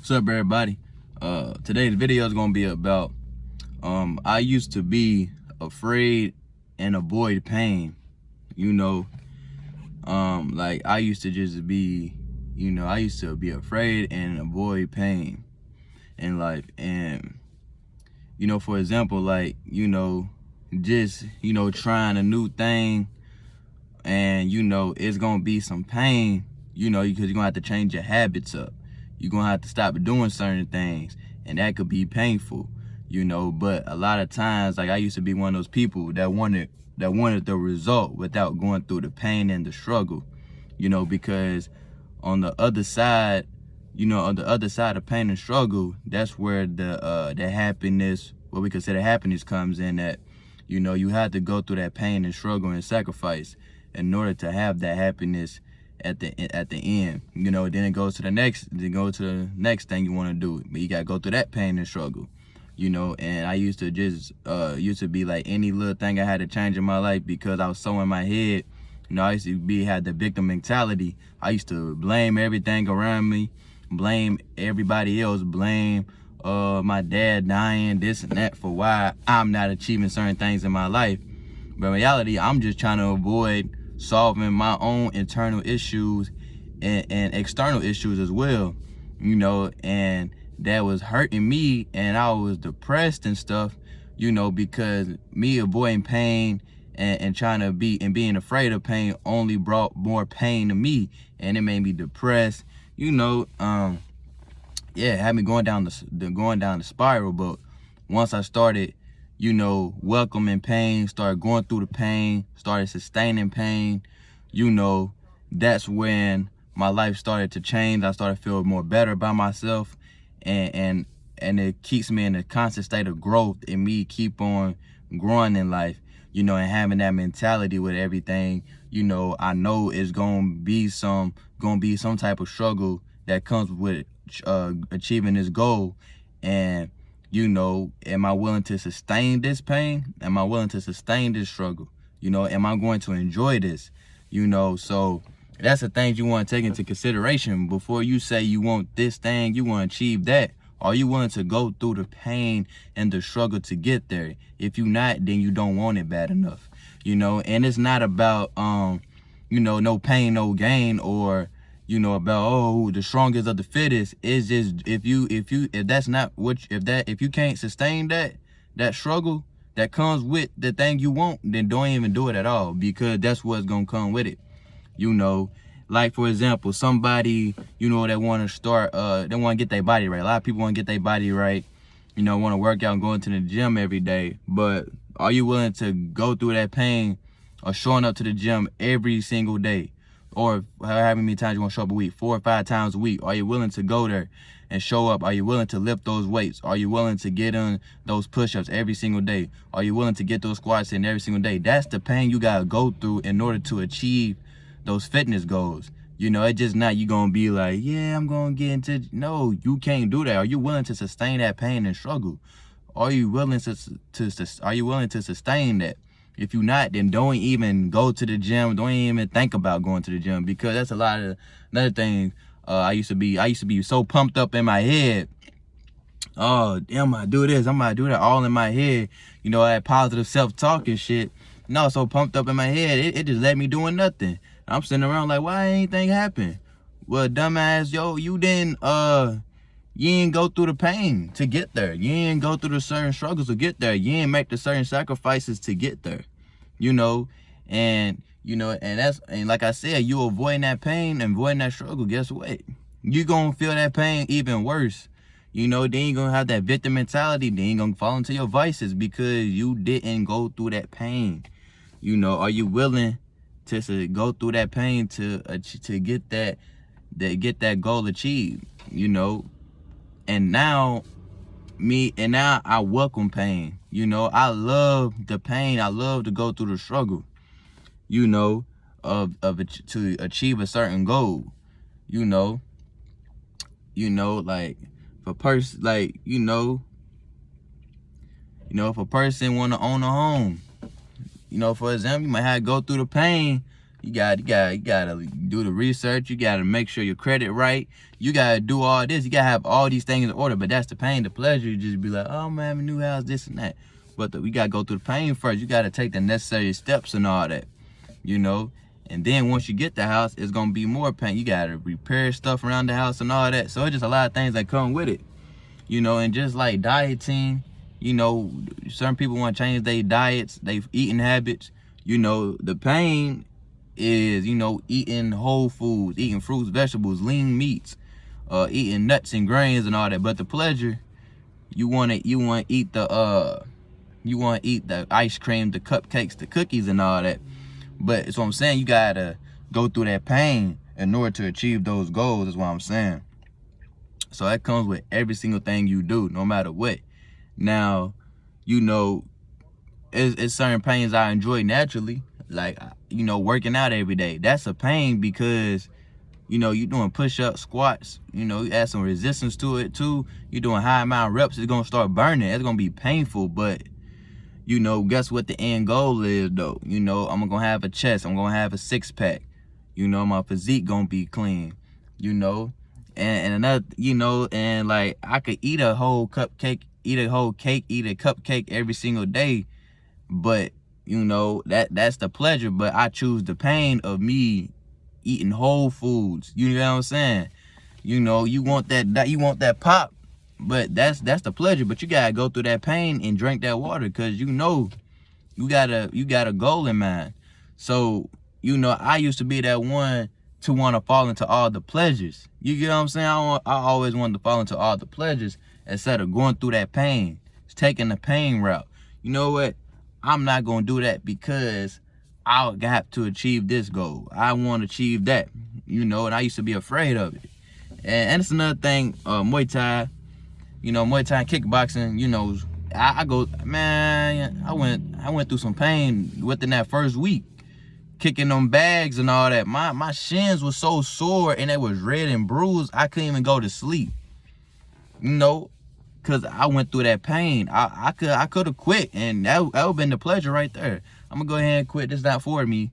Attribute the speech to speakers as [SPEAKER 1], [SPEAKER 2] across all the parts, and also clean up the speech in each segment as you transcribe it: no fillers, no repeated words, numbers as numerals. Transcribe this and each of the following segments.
[SPEAKER 1] What's up, everybody? Today's video is gonna be about I used to be afraid and avoid pain. Like I used to just be, I used to be afraid and avoid pain in life. And for example, like just trying a new thing, and it's gonna be some pain, because you're gonna have to change your habits up. You're gonna have to stop doing certain things, and that could be painful, but a lot of times, like I used to be one of those people that wanted the result without going through the pain and the struggle, because on the other side, of pain and struggle, that's where the happiness, what we consider happiness, comes in. That you have to go through that pain and struggle and sacrifice in order to have that happiness at the end. Then it goes to the next thing you want to do, but you got to go through that pain and struggle. And I used to just be like, any little thing I had to change in my life, because I was so in my head. I used to had the victim mentality. I used to blame everything around me, blame everybody else, blame my dad dying, this and that, for why I'm not achieving certain things in my life. But in reality, I'm just trying to avoid solving my own internal issues and external issues as well, and that was hurting me, and I was depressed and stuff, because me avoiding pain and trying to being afraid of pain only brought more pain to me, and it made me depressed, had me going down the spiral. But once I started welcoming pain, started going through the pain, started sustaining pain, that's when my life started to change. I started to feel more better about myself, and it keeps me in a constant state of growth, and me keep on growing in life, and having that mentality with everything. I know it's gonna be some type of struggle that comes with achieving this goal. And am I willing to sustain this pain? Am I willing to sustain this struggle? Am I going to enjoy this? So that's the things you want to take into consideration before you say you want this thing, you want to achieve that. Are you willing to go through the pain and the struggle to get there? If you're not, then you don't want it bad enough. And it's not about no pain, no gain, or about the strongest of the fittest. It's just if you can't sustain that struggle that comes with the thing you want, then don't even do it at all, because that's what's gonna come with it. Like for example, somebody that want to start, they want to get their body right. A lot of people want to get their body right, want to work out and go into the gym every day. But are you willing to go through that pain of showing up to the gym every single day? Or however many times you want to show up a week, 4 or 5 times a week? Are you willing to go there and show up? Are you willing to lift those weights? Are you willing to get on those push-ups every single day? Are you willing to get those squats in every single day? That's the pain you got to go through in order to achieve those fitness goals. It's just not you going to be like, yeah, I'm going to get into... No, you can't do that. Are you willing to sustain that pain and struggle? Are you willing to sustain that? If you're not, then don't even go to the gym. Don't even think about going to the gym, because that's a lot of another thing. I used to be so pumped up in my head. Oh, damn, I do this, I'm gonna do that, all in my head. I had positive self-talk and shit. No, so pumped up in my head, it just led me doing nothing. I'm sitting around like, why anything happen? Well, dumbass, you didn't go through the pain to get there. You didn't go through the certain struggles to get there. You didn't make the certain sacrifices to get there. And like I said, you avoiding that pain and avoiding that struggle, guess what? You gonna feel that pain even worse. Then you gonna have that victim mentality. Then you gonna fall into your vices because you didn't go through that pain. Are you willing to go through that pain to get that goal achieved? And now I welcome pain. I love the pain. I love to go through the struggle, to achieve a certain goal. Like if a person, if a person want to own a home, for example, you might have to go through the pain, You gotta do the research. You gotta make sure your credit right. You gotta do all this. You gotta have all these things in order. But that's the pain. The pleasure, you just be like, oh man, a new house, this and that. But we gotta go through the pain first. You gotta take the necessary steps and all that, you know. And then once you get the house, it's gonna be more pain. You gotta repair stuff around the house and all that. So it's just a lot of things that come with it, you know. And just like dieting, you know, certain people want to change their diets, their eating habits. You know, the pain is, you know, eating whole foods, eating fruits, vegetables, lean meats, eating nuts and grains and all that. But the pleasure, you want to eat the ice cream, the cupcakes, the cookies and all that. But it's what I'm saying, you gotta go through that pain in order to achieve those goals, is what I'm saying. So that comes with every single thing you do, no matter what. Now, you know, it's certain pains I enjoy naturally, like, you know, working out every day. That's a pain because, you know, you're doing push-ups, squats, you know, you add some resistance to it too. You're doing high amount of reps, it's gonna start burning. It's gonna be painful, but you know, guess what the end goal is though? You know, I'm gonna have a chest, I'm gonna have a six-pack. You know, my physique gonna be clean, you know. And another, you know, and like I could eat a whole cupcake, eat a cupcake every single day, but you know, that's the pleasure. But I choose the pain of me eating whole foods. You know what I'm saying? You know, you want that pop, but that's the pleasure. But you gotta go through that pain and drink that water, because you know you got a goal in mind. So, you know, I used to be that one to want to fall into all the pleasures. You get what I'm saying? I always wanted to fall into all the pleasures instead of going through that pain. It's taking the pain route. You know what? I'm not gonna do that because I got to achieve this goal. I want to achieve that, you know, and I used to be afraid of it. And it's another thing, Muay Thai, you know, Muay Thai kickboxing, you know, I go, man, I went through some pain within that first week, kicking them bags and all that. My shins was so sore and it was red and bruised, I couldn't even go to sleep, you know, because I went through that pain. I could have quit, and that would have been the pleasure right there. I'm going to go ahead and quit. This is not for me.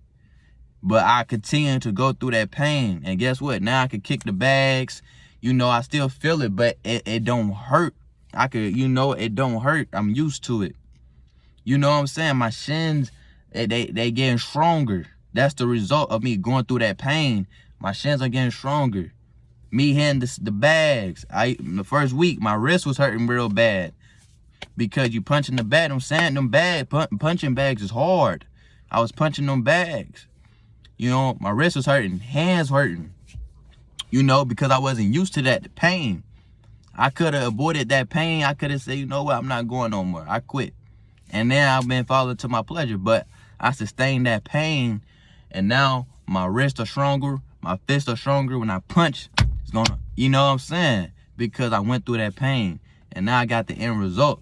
[SPEAKER 1] But I continue to go through that pain. And guess what? Now I can kick the bags. You know, I still feel it, but it don't hurt. I could, you know, it don't hurt. I'm used to it. You know what I'm saying? My shins, they getting stronger. That's the result of me going through that pain. My shins are getting stronger. Me hitting the bags. The first week, my wrist was hurting real bad. Because you punching the bag, punching bags is hard. I was punching them bags. You know, my wrist was hurting, hands hurting, you know, because I wasn't used to that pain. I could have avoided that pain. I could have said, you know what, I'm not going no more. I quit. And then I've been following to my pleasure, but I sustained that pain. And now my wrists are stronger. My fists are stronger. When I punch, it's gonna, you know what I'm saying? Because I went through that pain. And now I got the end result,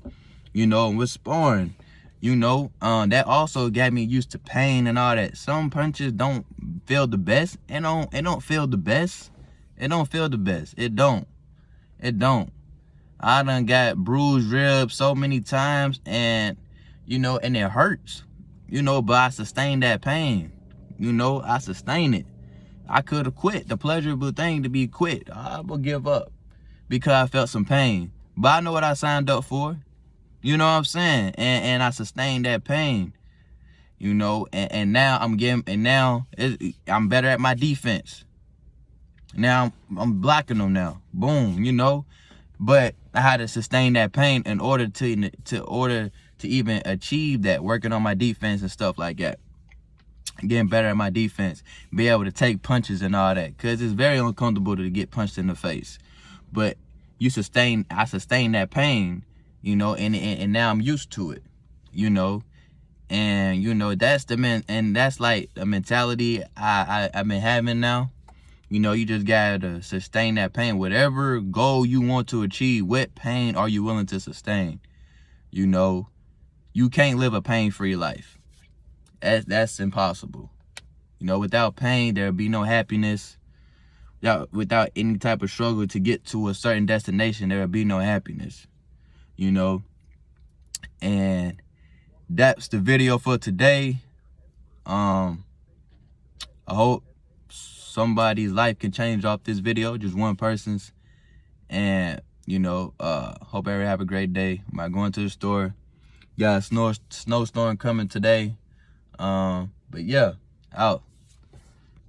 [SPEAKER 1] you know, with sparring. You know, that also got me used to pain and all that. Some punches don't feel the best. It don't feel the best. It don't feel the best. It don't. I done got bruised ribs so many times, and, you know, and it hurts. You know, but I sustained that pain. You know, I sustained it. I could have quit. The pleasurable thing to be quit. I would give up because I felt some pain. But I know what I signed up for. You know what I'm saying? And I sustained that pain, you know, and now I'm better at my defense. Now I'm blocking them now. Boom, you know. But I had to sustain that pain in order to even achieve that, working on my defense and stuff like that. Getting better at my defense, be able to take punches and all that, because it's very uncomfortable to get punched in the face. But I sustained that pain, you know, and now I'm used to it, you know. And, you know, that's like the mentality I've been having now. You know, you just gotta sustain that pain. Whatever goal you want to achieve, what pain are you willing to sustain? You know, you can't live a pain-free life. That's impossible. You know, without pain, there'll be no happiness. Without any type of struggle to get to a certain destination, there'll be no happiness. You know, and that's the video for today. I hope somebody's life can change off this video, just one person's. And, you know, hope everybody have a great day. I'm going to the store. Got a snowstorm coming today. But yeah, out.